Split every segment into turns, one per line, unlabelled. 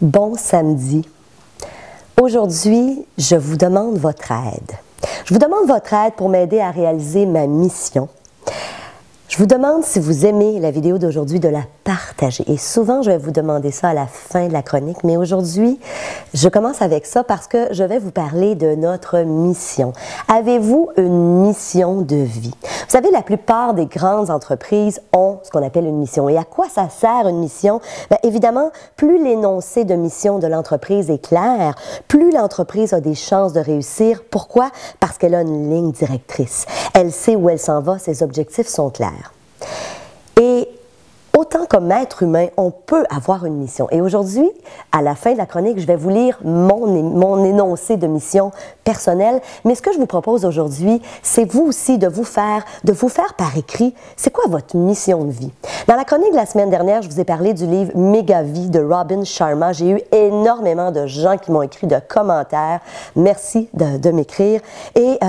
Bon samedi. Aujourd'hui, je vous demande votre aide. Je vous demande votre aide pour m'aider à réaliser ma mission. Je vous demande, si vous aimez la vidéo d'aujourd'hui, de la partager. Et souvent, je vais vous demander ça à la fin de la chronique, mais aujourd'hui, je commence avec ça parce que je vais vous parler de notre mission. Avez-vous une mission de vie? Vous savez, la plupart des grandes entreprises ont ce qu'on appelle une mission. Et à quoi ça sert une mission? Bien, évidemment, plus l'énoncé de mission de l'entreprise est clair, plus l'entreprise a des chances de réussir. Pourquoi? Parce qu'elle a une ligne directrice. Elle sait où elle s'en va, ses objectifs sont clairs. Et autant comme être humain, on peut avoir une mission. Et aujourd'hui, à la fin de la chronique, je vais vous lire mon énoncé de mission personnelle. Mais ce que je vous propose aujourd'hui, c'est vous aussi de vous faire par écrit, c'est quoi votre mission de vie? Dans la chronique de la semaine dernière, je vous ai parlé du livre Méga Vie de Robin Sharma. J'ai eu énormément de gens qui m'ont écrit de commentaires. Merci de m'écrire. Et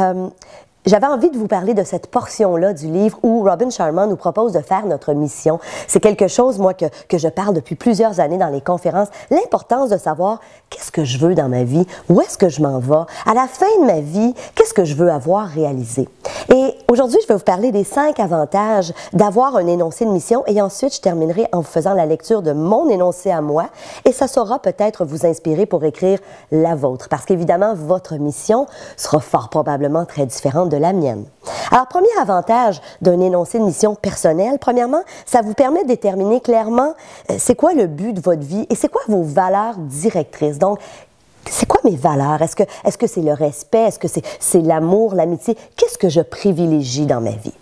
j'avais envie de vous parler de cette portion-là du livre où Robin Sharma nous propose de faire notre mission. C'est quelque chose, moi, que je parle depuis plusieurs années dans les conférences. L'importance de savoir qu'est-ce que je veux dans ma vie, où est-ce que je m'en vais, à la fin de ma vie, qu'est-ce que je veux avoir réalisé. Et aujourd'hui, je vais vous parler des 5 avantages d'avoir un énoncé de mission et ensuite, je terminerai en vous faisant la lecture de mon énoncé à moi et ça saura peut-être vous inspirer pour écrire la vôtre parce qu'évidemment, votre mission sera fort probablement très différente de la mienne. Alors, premier avantage d'un énoncé de mission personnelle, premièrement, ça vous permet de déterminer clairement c'est quoi le but de votre vie et c'est quoi vos valeurs directrices. Donc, c'est quoi mes valeurs? Est-ce que c'est le respect? Est-ce que c'est l'amour, l'amitié? Qu'est-ce que je privilégie dans ma vie?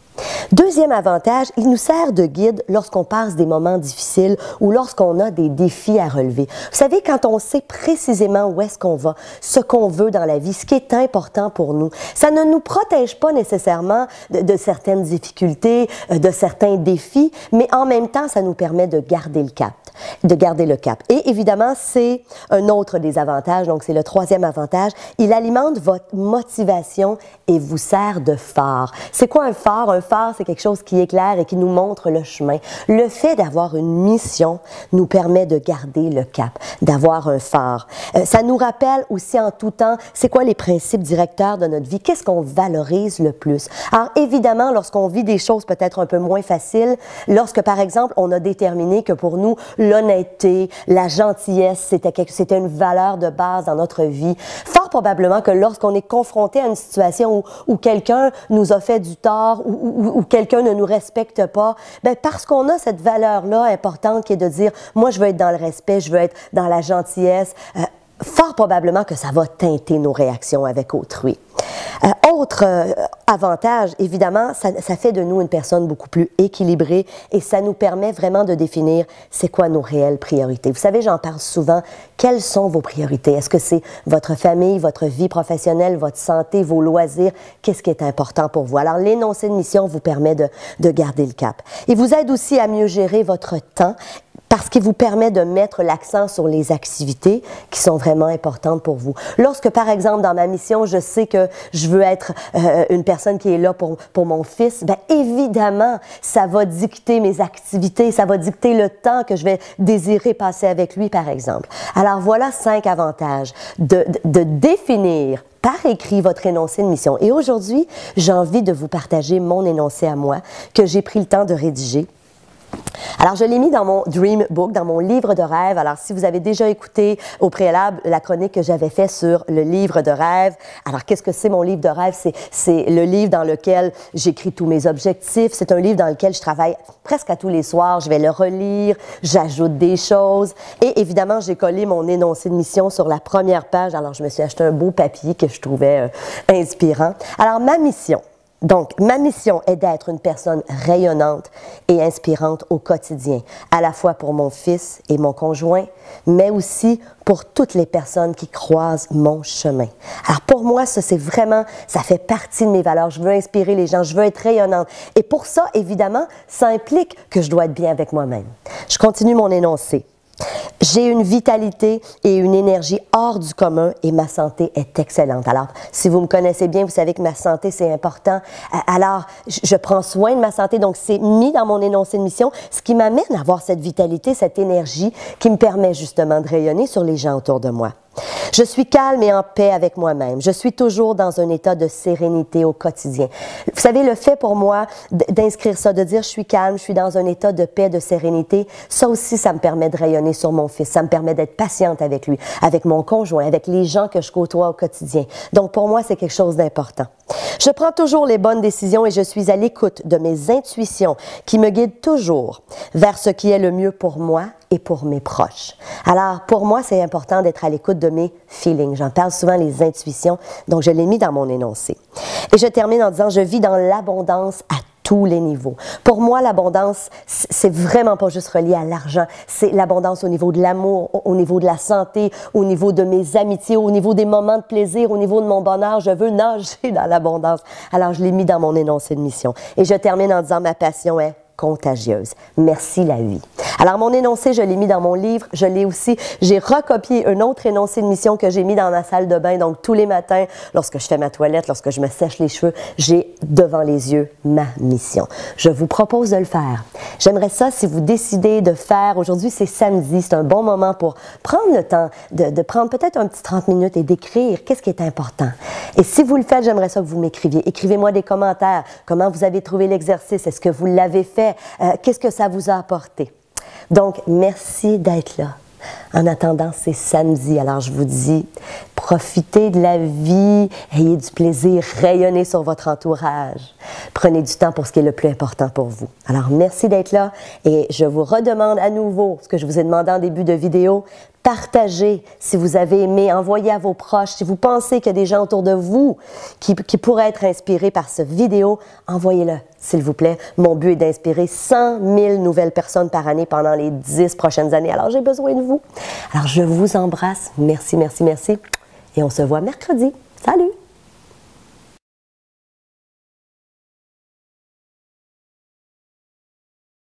Deuxième avantage, il nous sert de guide lorsqu'on passe des moments difficiles ou lorsqu'on a des défis à relever. Vous savez, quand on sait précisément où est-ce qu'on va, ce qu'on veut dans la vie, ce qui est important pour nous, ça ne nous protège pas nécessairement de certaines difficultés, de certains défis, mais en même temps, ça nous permet de garder le cap. Et évidemment, c'est un autre des avantages, donc c'est le troisième avantage. Il alimente votre motivation et vous sert de phare. C'est quoi un phare? Un phare, c'est quelque chose qui éclaire et qui nous montre le chemin. Le fait d'avoir une mission nous permet de garder le cap, d'avoir un phare. Ça nous rappelle aussi en tout temps, c'est quoi les principes directeurs de notre vie? Qu'est-ce qu'on valorise le plus? Alors évidemment, lorsqu'on vit des choses peut-être un peu moins faciles, lorsque par exemple, on a déterminé que pour nous, l'honnêteté, la gentillesse, c'était une valeur de base dans notre vie. Fort probablement que lorsqu'on est confronté à une situation où quelqu'un nous a fait du tort, où quelqu'un ne nous respecte pas, bien parce qu'on a cette valeur-là importante qui est de dire, moi je veux être dans le respect, je veux être dans la gentillesse, fort probablement que ça va teinter nos réactions avec autrui. Autre avantage, évidemment, ça fait de nous une personne beaucoup plus équilibrée et ça nous permet vraiment de définir c'est quoi nos réelles priorités. Vous savez, j'en parle souvent. Quelles sont vos priorités? Est-ce que c'est votre famille, votre vie professionnelle, votre santé, vos loisirs? Qu'est-ce qui est important pour vous? Alors, l'énoncé de mission vous permet de garder le cap. Il vous aide aussi à mieux gérer votre temps parce qu'il vous permet de mettre l'accent sur les activités qui sont vraiment importantes pour vous. Lorsque, par exemple, dans ma mission, je sais que je veux être une personne qui est là pour mon fils, bien évidemment, ça va dicter mes activités, ça va dicter le temps que je vais désirer passer avec lui, par exemple. Alors voilà 5 avantages de définir par écrit votre énoncé de mission. Et aujourd'hui, j'ai envie de vous partager mon énoncé à moi que j'ai pris le temps de rédiger. Alors, je l'ai mis dans mon Dream Book, dans mon livre de rêve. Alors, si vous avez déjà écouté au préalable la chronique que j'avais faite sur le livre de rêve, alors qu'est-ce que c'est mon livre de rêve? C'est le livre dans lequel j'écris tous mes objectifs. C'est un livre dans lequel je travaille presque à tous les soirs. Je vais le relire, j'ajoute des choses. Et évidemment, j'ai collé mon énoncé de mission sur la première page. Alors, je me suis acheté un beau papier que je trouvais inspirant. Alors, ma mission. Donc, ma mission est d'être une personne rayonnante et inspirante au quotidien, à la fois pour mon fils et mon conjoint, mais aussi pour toutes les personnes qui croisent mon chemin. Alors, pour moi, ça fait partie de mes valeurs. Je veux inspirer les gens, je veux être rayonnante. Et pour ça, évidemment, ça implique que je dois être bien avec moi-même. Je continue mon énoncé. J'ai une vitalité et une énergie hors du commun et ma santé est excellente. Alors, si vous me connaissez bien, vous savez que ma santé, c'est important. Alors, je prends soin de ma santé, donc c'est mis dans mon énoncé de mission, ce qui m'amène à avoir cette vitalité, cette énergie qui me permet justement de rayonner sur les gens autour de moi. Je suis calme et en paix avec moi-même. Je suis toujours dans un état de sérénité au quotidien. Vous savez, le fait pour moi d'inscrire ça, de dire je suis calme, je suis dans un état de paix, de sérénité, ça aussi, ça me permet de rayonner sur mon fils. Ça me permet d'être patiente avec lui, avec mon conjoint, avec les gens que je côtoie au quotidien. Donc, pour moi, c'est quelque chose d'important. Je prends toujours les bonnes décisions et je suis à l'écoute de mes intuitions qui me guident toujours vers ce qui est le mieux pour moi et pour mes proches. Alors, pour moi, c'est important d'être à l'écoute de mes feelings. J'en parle souvent, les intuitions, donc je l'ai mis dans mon énoncé. Et je termine en disant, je vis dans l'abondance à tous les niveaux. Pour moi, l'abondance, c'est vraiment pas juste relié à l'argent. C'est l'abondance au niveau de l'amour, au niveau de la santé, au niveau de mes amitiés, au niveau des moments de plaisir, au niveau de mon bonheur. Je veux nager dans l'abondance. Alors, je l'ai mis dans mon énoncé de mission. Et je termine en disant, ma passion est contagieuse. Merci la vie. Alors, mon énoncé, je l'ai mis dans mon livre. Je l'ai aussi, j'ai recopié un autre énoncé de mission que j'ai mis dans ma salle de bain. Donc, tous les matins, lorsque je fais ma toilette, lorsque je me sèche les cheveux, j'ai devant les yeux ma mission. Je vous propose de le faire. J'aimerais ça, si vous décidez de faire, aujourd'hui c'est samedi, c'est un bon moment pour prendre le temps de prendre peut-être un petit 30 minutes et d'écrire qu'est-ce qui est important. Et si vous le faites, j'aimerais ça que vous m'écriviez. Écrivez-moi des commentaires. Comment vous avez trouvé l'exercice? Est-ce que vous l'avez fait? Qu'est-ce que ça vous a apporté? Donc, merci d'être là. En attendant, c'est samedi. Alors, je vous dis, profitez de la vie, ayez du plaisir, rayonnez sur votre entourage. Prenez du temps pour ce qui est le plus important pour vous. Alors, merci d'être là et je vous redemande à nouveau ce que je vous ai demandé en début de vidéo. Partagez si vous avez aimé, envoyez à vos proches. Si vous pensez qu'il y a des gens autour de vous qui pourraient être inspirés par cette vidéo, envoyez-le, s'il vous plaît. Mon but est d'inspirer 100 000 nouvelles personnes par année pendant les 10 prochaines années. Alors, j'ai besoin de vous. Alors, je vous embrasse. Merci, merci, merci. Et on se voit mercredi. Salut!